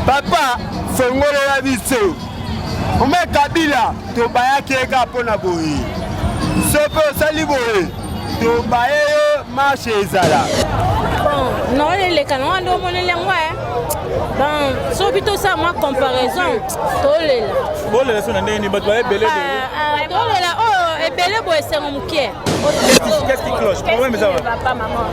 Papa, fongole la biso. Ome Kabila, to baya keka pona boyi. Sopo sali boyi. To baya marche ezala. Bon, non les canons do monele ngwa. Bon, so bito ça moi comparaison. Tolela. Bon les sona ndeni bato ba ebele. Tolela oh ebele boy c'est mon mukie. Qu'est-ce qui cloche? Problème ça. Papa maman.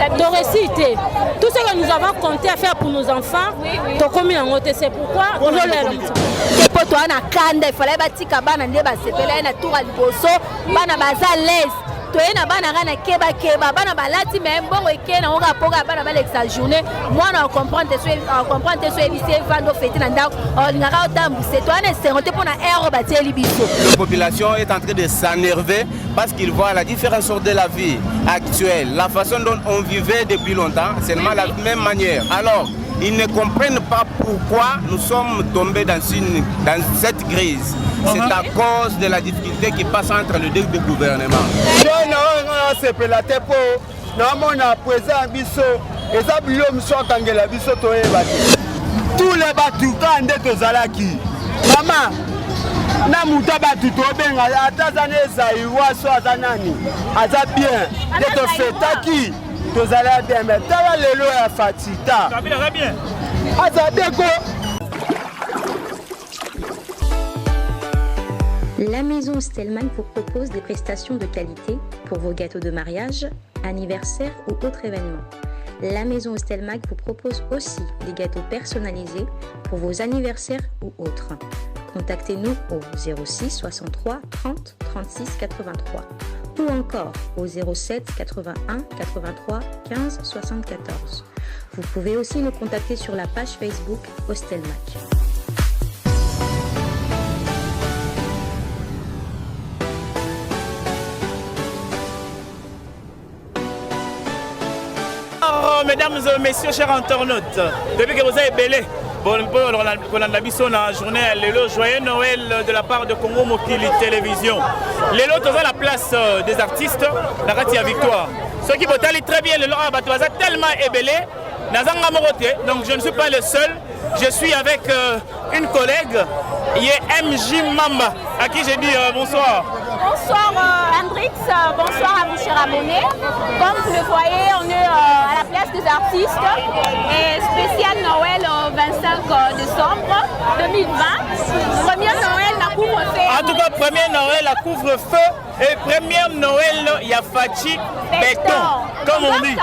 De réciter. Tout ce que nous avons compté à faire pour nos enfants, to komi en côté c'est pourquoi nous le pour toi na kanda il fallait batika bana ndeba sepela na tour à liboso bana baza l'aise toyena bana kana keba bana balati même bon ekena on rapoka bana balexa journée moi on comprendre ce lycée vando fêter na ndako on ngara otambuse toi na sengote pour na air batie libiso. La population est en train de s'énerver parce qu'ils voient la différence de la vie actuelle, la façon dont on vivait depuis longtemps, c'est seulement la même manière. Alors, ils ne comprennent pas pourquoi nous sommes tombés dans cette crise. C'est à cause de la difficulté qui passe entre les deux gouvernements. Tous les batoukas de Tozalaki. Maman, na muta batuto benga atazane zaiwa so azanani. Aza bien. De to fetaki. Tozala bien mais tawa lelo ya fatita. Kabila bien. Aza deko. La maison Stelman vous propose des prestations de qualité pour vos gâteaux de mariage, anniversaire ou autres événements. La maison Stelman vous propose aussi des gâteaux personnalisés pour vos anniversaires ou autres. Contactez-nous au 06 63 30 36 83 ou encore au 07 81 83 15 74. Vous pouvez aussi nous contacter sur la page Facebook Hostelmac. Mesdames et messieurs, chers internautes, depuis que vous avez belé, bon, on a mis la journée, le joyeux Noël de la part de Congo Mokili Télévision. Lélo, tu as la place des artistes, la Ratia Victoire. Ceux qui vont aller très bien, le Laurent Batoisa tellement ébélé, donc je ne suis pas le seul, je suis avec une collègue, il est MJ Mamba, à qui j'ai dit bonsoir. Bonsoir Hendrix, bonsoir à vous chers abonnés. Comme vous le voyez, on est à la place des artistes et spécial Noël au 25 décembre 2020. Premier Noël à couvre-feu. En tout cas, premier Noël à couvre-feu et premier Noël il y a Fachi Béton, comme on dit.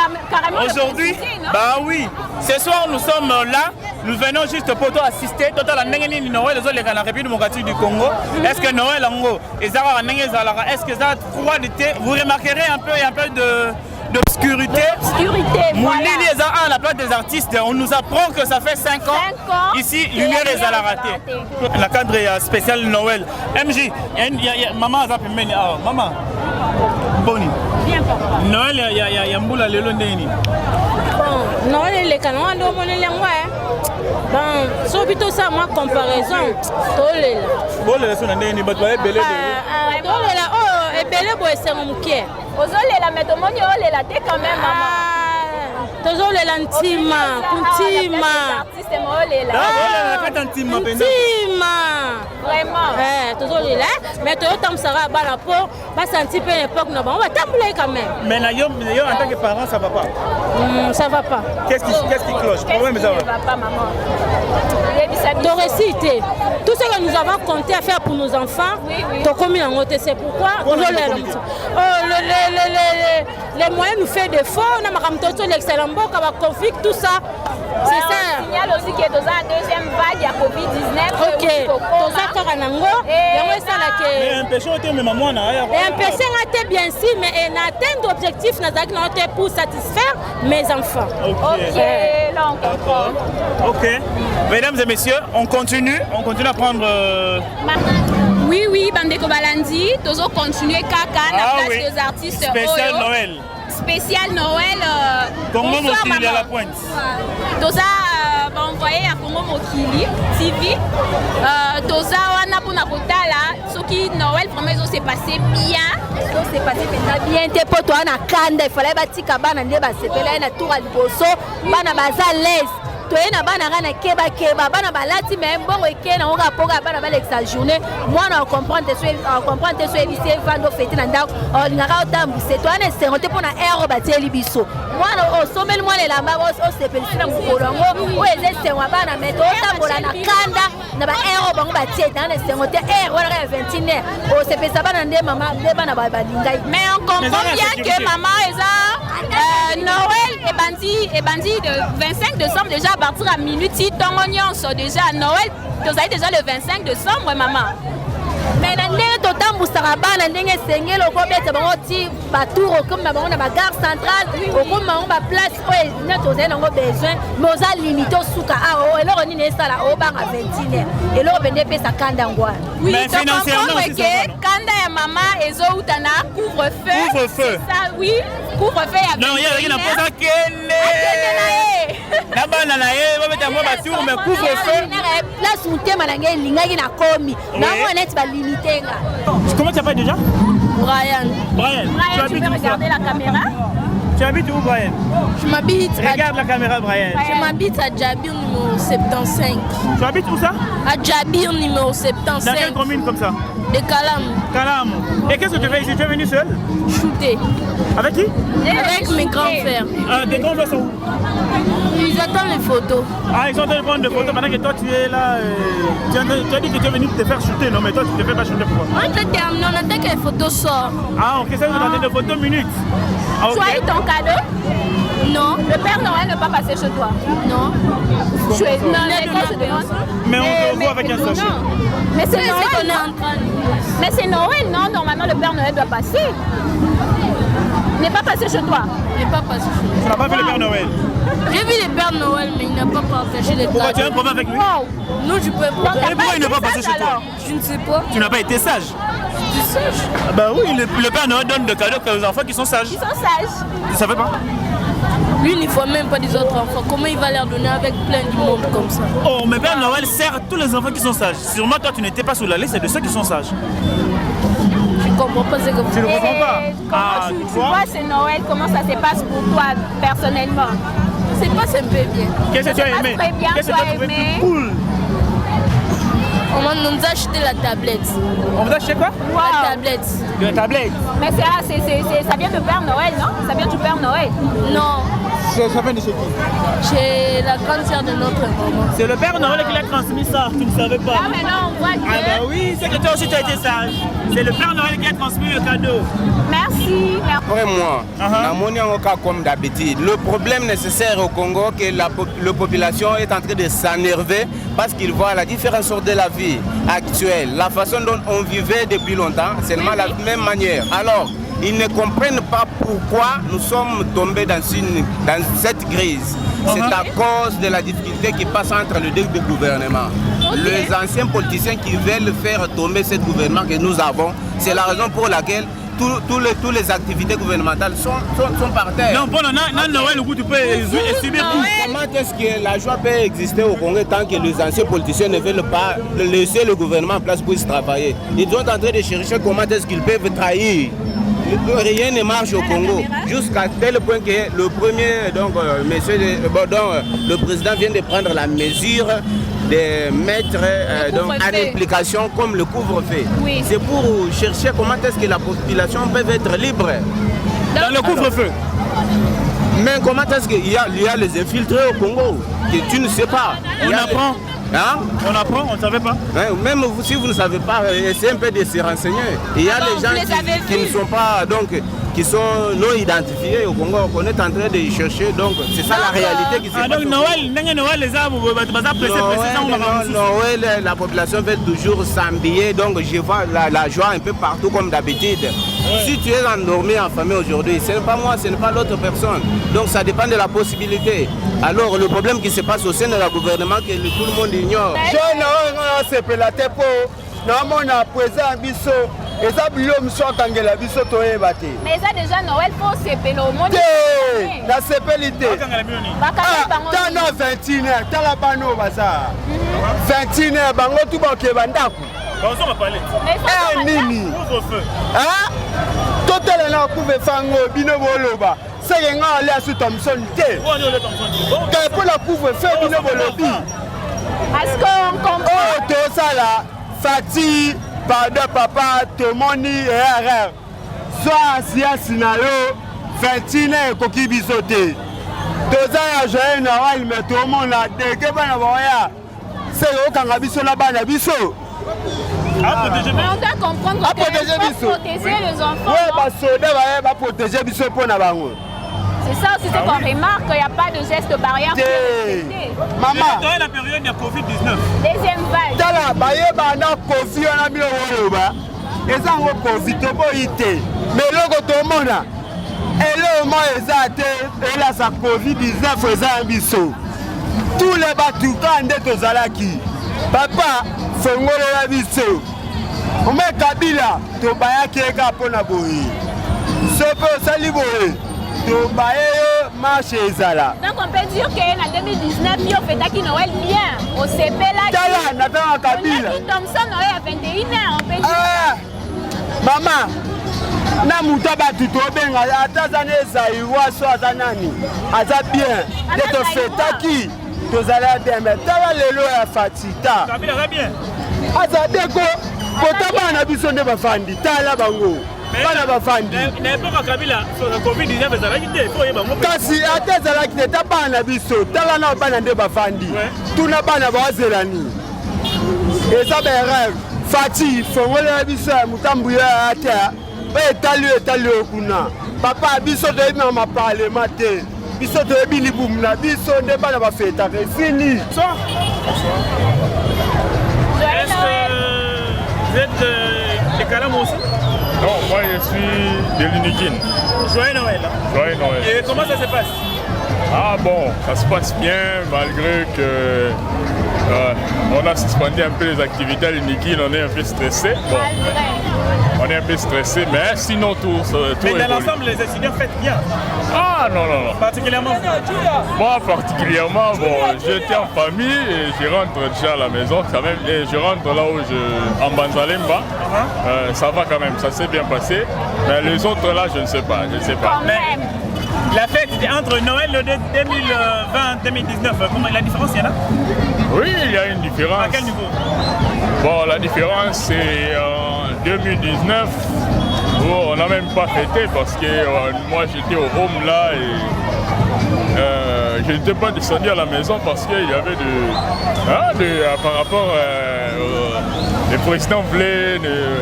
Aujourd'hui, bah oui, ce soir nous sommes là. Nous venons juste pour toi assister. Total Nengeni Noël, les autres la République démocratique du Congo. Est-ce que Noël en gros, est-ce que ça croit d'été? Vous remarquerez un peu d'obscurité. Moulini est à la place des artistes. On nous apprend que ça fait 5 ans. Ici, lumière les a la raté. La cadre spécial Noël. MJ, maman a zappé. Maman, Boni. Noël, il y a Mboula Lelo Ndeni. Bon, Noël les canons do monele ngwa. Bon, so bito ça moi comparaison. Tolela. Bon les sona ndeni bato ba ebele. Tolela oh ebele boy c'est mon mukie. Ozolela mais tomoni olela te quand même maman. Tozolela ntima, kuntima. Vraiment. Tozolela mais toyotam sara bala po ba senti peu l'époque na ba on va tambouler quand même. Mais na yo en tant que parent ça va pas. Ça va pas. Qu'est-ce qui cloche? Problème ça va pas maman. De réciter. Tout ce que nous avons compté à faire pour nos enfants, to komi en côté c'est pourquoi les moyens nous fait défaut, on a makamtoto l'excellent conflit tout ça. C'est ça. On signale aussi qu'il y a une deuxième vague à Covid-19. OK. Tout ça karanango, yango ça la que mais empêcher te même moi na ya. Et empêcher ngate bien si mais n'atteindre objectif na zaki na pour satisfaire mes enfants. OK. Là on comprend. OK. Mesdames et messieurs, on continue à prendre Oui, Bandeko Balandi, tozo continuer kaka na place des artistes. Spécial Noël. Spécial Noël. Congo Mokili à la pointe. Toza envoyé à Congo Mokili TV. Toza wana pour nakotala, ce qui Noël vraiment s'est passé bien. C'est passé bien. T'es pour toi na kanda, il fallait batika bana ndeba sepela na tour à liboso, bana baza l'aise. toyena bana ngana keba keba bana balati même bongo ekena on rapoka bana balekisa journée moi na comprendre so ebisi vando fete na ndako ngaka otambuse to ana sengo te pona ero batieli biso moi osomeli moi lelamba osepelisi na mokolo yango oyo eza sengo bana meto otambola na kanda na ba ero bango batie na sengo te ero wana ya 21 osepelisa bana nde mama nde bana balingai. Mais on comprend bien que maman Noël est bandit de 25 décembre déjà à partir à minuit tongonion so déjà Noël tu as déjà le 25 décembre maman. Mais na ndenge totambusaka bana ndenge esengeli okobeta bango ti batour okoma bango na bagare centrale okoma bango baplace oyo neti ozali nango besoin mais oza limité osuka awa eloko nini esala obanga 21 eloko pende epesa kanda ngwana. Oui, tu comprends que kanda ya mama ezouta na couvre-feu. Couvre-feu. Ça oui, couvre-feu ya. Non, il y a rien à poser na bana na ye babeta mo batour mais couvre-feu. Place mutema na ngai lingaki na komi. Na moi net ba limité nga. Comment tu t'appelles déjà? Brian. Brian, tu peux regarder la caméra? Tu habites où, Brian? Je m'habite. Regarde la caméra, Brian. Je m'habite à Djabir numéro 75. Tu habites où ça? À Djabir numéro 75. Dans quelle commune comme ça? De Kalam. Kalam. Et qu'est-ce que tu fais ici? Tu es venu seul? Shooter. Avec qui? Avec mes grands frères. Ah, tes grands frères sont où? Ils attendent les photos. Ah, ils sont en train de prendre des photos pendant que toi tu es là. Tu as dit que tu es venu te faire shooter, non? Mais toi tu te fais pas shooter pourquoi? On t'a terminé, on attend que les photos sortent. Ah, ok, ça vous attendez des photos minutes. Ah, okay. Tu as eu ton cadeau? Non. Le Père Noël ne va pas passer chez toi? Non. Tu es non, mais on te voit avec un sachet. Mais c'est Noël. Mais c'est Noël, non? Normalement le Père Noël doit passer. Il n'est pas passé chez toi? Il n'est pas passé chez toi. Tu n'as pas vu le Père Noël? J'ai vu le Père Noël, mais il n'a pas partagé les cadeaux. Pourquoi tu as un problème avec lui? Non, je peux pas. Et pourquoi il n'est pas passé chez toi? Je ne sais pas. Tu n'as pas été sage? Tu es sage? Ah bah oui, le Père Noël donne des cadeaux aux enfants qui sont sages. Ils sont sages. Tu ne savais pas? Lui, il ne faut même pas des autres enfants. Comment il va leur donner avec plein de monde comme ça? Oh, mais Père Noël sert tous les enfants qui sont sages. Sûrement, toi, tu n'étais pas sous la liste de ceux qui sont sages. Je ne comprends pas ce que vous dites. Tu ne comprends pas? Tu vois, c'est Noël, comment ça se passe pour toi, personnellement? C'est pas un peu bien. Qu'est-ce que tu as aimé? Qu'est-ce que tu as trouvé plus cool? On nous a acheté la tablette. On vous a acheté quoi? Wow. La tablette. La tablette? Mais ça vient de Père Noël, non? Ça vient du Père Noël? Non. Ça vient de chez qui? Chez la grande sœur de notre maman. C'est le Père Noël qui l'a transmis ça, tu ne savais pas? Ah mais non, on voit que... Ah bah oui, c'est que toi aussi tu as été sage. C'est le Père Noël qui a transmis le cadeau. Merci. Après moi, comme d'habitude, le problème nécessaire au Congo, que la population est en train de s'énerver parce qu'ils voient la différence de la vie actuelle, la façon dont on vivait depuis longtemps, c'est seulement la même manière. Alors, ils ne comprennent pas pourquoi nous sommes tombés dans cette crise. C'est à cause de la difficulté qui passe entre les deux gouvernements. Les anciens politiciens qui veulent faire tomber ce gouvernement que nous avons, c'est la raison pour laquelle toutes les activités gouvernementales sont par terre. Non, pour Noël, tu peux subir tout. Comment est-ce que la joie peut exister au Congo tant que les anciens politiciens ne veulent pas laisser le gouvernement en place pour se travailler? Ils sont en train de chercher comment est-ce qu'ils peuvent trahir. Rien ne marche au Congo, jusqu'à tel point que le premier, le président vient de prendre la mesure de mettre en application comme le couvre-feu. Oui. C'est pour chercher comment est-ce que la population peut être libre. Dans le couvre-feu. Mais comment est-ce qu'il y a les infiltrés au Congo que tu ne sais pas? On apprend. Hein? On apprend, on ne savait pas. Même vous, si vous ne savez pas, essayez un peu de se renseigner. Il y a des gens qui ne sont pas, qui sont non identifiés au Congo. On est en train de chercher, donc c'est ça la réalité qui se passe. Donc Noël, les arbres, Noël, la population veut toujours s'habiller, donc je vois la joie un peu partout comme d'habitude. Ouais. Si tu es endormi en famille aujourd'hui, ce n'est pas moi, ce n'est pas l'autre personne. Donc ça dépend de la possibilité. Alors le problème qui se passe au sein de la gouvernement, que tout le monde ignore. Et ça, mais ça déjà Noël pour CPL au monde. La CPLité. T'as 21 heures, t'as la bano baza. 21 heures, bango tout banque bandaku. On va parler. Eh nini. Hein? Total na kuve fango bino boloba. c'est nga aller à ce Thompson T. Quand pour la couvre-feu bino bolobi. Est-ce qu'on comprend? Oh tout ça là, Fati, pardon papa, Tomoni et RR. Soit Asia Sinalo, 21 koki bisote. Tout ça là j'ai Noël mais tout le monde là dès que bana boya. C'est au kangabiso na bana biso. Mais on doit comprendre que protéger les enfants. Oui, parce que va protéger biso pour na bango. C'est ça aussi ce qu'on remarque, il n'y a pas de geste barrière pour respecter. Maman, dans la période de Covid-19. Deuxième vague. Tala, baye bana Covid on a mis au Woloba. Eza ngo Covid to boite. Mais loko to mona. Elo mo ezate, ela sa Covid-19 eza biso. Tous les batuka ndeto zalaki. Papa, fongolo la biso. Ome Kabila, to bayaki eka pona boye. Sopo sali boye. To baye marche ezala. Donc on peut dire qu'en 2019, on fait Noël bien. Au CP là. Tala, natanga Kabila. On a dit Thompson Noël à 21h, on peut dire. Maman, na muta batu to benga atazane zaiwa so azanani. Aza bien. De to fetaki. To zala deme. Tala lelo ya fatita. Kabila va bien. Aza deko. Kota bana biso nde bafandi. Tala bango. Bana bafandi. N'importe Kabila sur le Covid-19 ezalaki te, il faut yeba ngo. Kasi atezalaki te ta bana biso. Tala na bana nde bafandi. Tuna bana bazelani. Eza berere. Fati fongola biso ya mutambu ya ata. Etali okuna. Papa biso de na ma parlement te. Biso de bili bumna biso nde bana ba feta ke fini. Est-ce que vous êtes des Kalamo aussi? Non, moi je suis de l'Unikin. Joyeux Noël. Joyeux Noël. Et comment ça se passe? Ah bon, ça se passe bien malgré que on a suspendu un peu les activités à l'Unikin, on est un peu stressé. Bon, on est un peu stressé, mais sinon tout mais évolue. dans l'ensemble, les étudiants fêtent bien. Ah non. Particulièrement moi particulièrement, bon, j'étais en famille et je rentre déjà à la maison quand même. Et je rentre là où en Banzalemba. Ça va quand même, ça s'est bien passé. Mais les autres là, je ne sais pas. Mais la fête entre Noël de 2020 et 2019, la différence, il y en a? Oui, il y a une différence. À quel niveau? Bon, la différence c'est en 2019 où on n'a même pas fêté parce que moi j'étais au home là et je n'étais pas descendu à la maison parce qu'il y avait par rapport les présidents voulaient,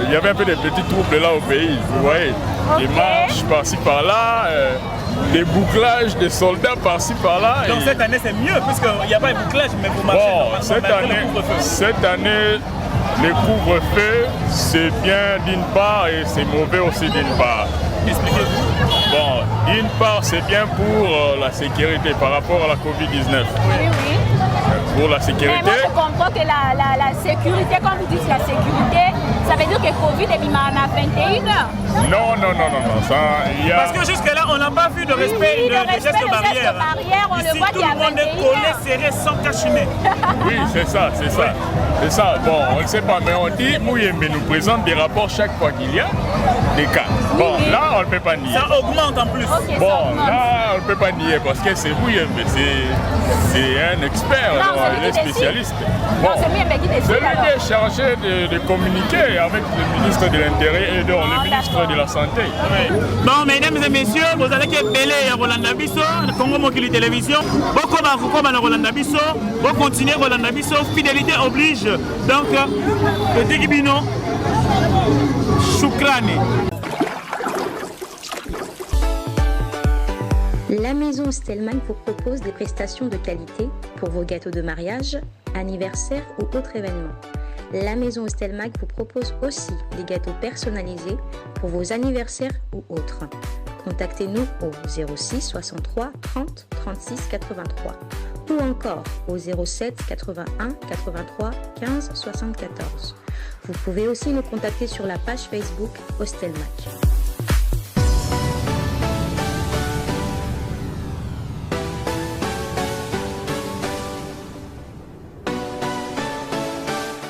il y avait un peu des petits troubles là au pays, vous voyez, des marches par-ci par-là, des bouclages, des soldats par-ci par-là. Donc cette année c'est mieux puisqu'il n'y a pas de bouclage mais vous marchez normalement. Cette année, le couvre-feu c'est bien d'une part et c'est mauvais aussi d'une part. Expliquez-vous. Bon, d'une part c'est bien pour la sécurité par rapport à la Covid-19. Oui. Pour la sécurité. Mais moi je comprends que la sécurité, comme vous dites la sécurité, ça veut dire que Covid est mis à 21h. Non. Ça, y a... Parce que jusque-là, on n'a pas vu de respect des gestes barrières. On ici, le voit qu'il y a 21h. Tout le monde est collé, serré, sans cache-nez. Oui, c'est ça. C'est ça. Bon, on ne sait pas, mais on dit, Mouyembe nous présente des rapports chaque fois qu'il y a des cas. Bon, là, on ne peut pas nier. Ça augmente en plus. Okay, bon, là, on ne peut pas nier parce que c'est Mouyembe, c'est un expert, il est spécialiste. Bon, celui qui est chargé de communiquer avec le ministre de l'Intérieur et le ministre de la Santé. Oui. Bon, mesdames et messieurs, vous allez que Belé et Rolanda Bisso, Congo Mokili Télévision, beaucoup de Rolanda Bisso, vous continuez Rolanda Bisso, fidélité oblige. Donc, le Digibino, Choukrani. La maison Stelman vous propose des prestations de qualité pour vos gâteaux de mariage, anniversaire ou autres événements. La maison Stelman vous propose aussi des gâteaux personnalisés pour vos anniversaires ou autres. Contactez-nous au 06 63 30 36 83 ou encore au 07 81 83 15 74. Vous pouvez aussi nous contacter sur la page Facebook Hostelmac.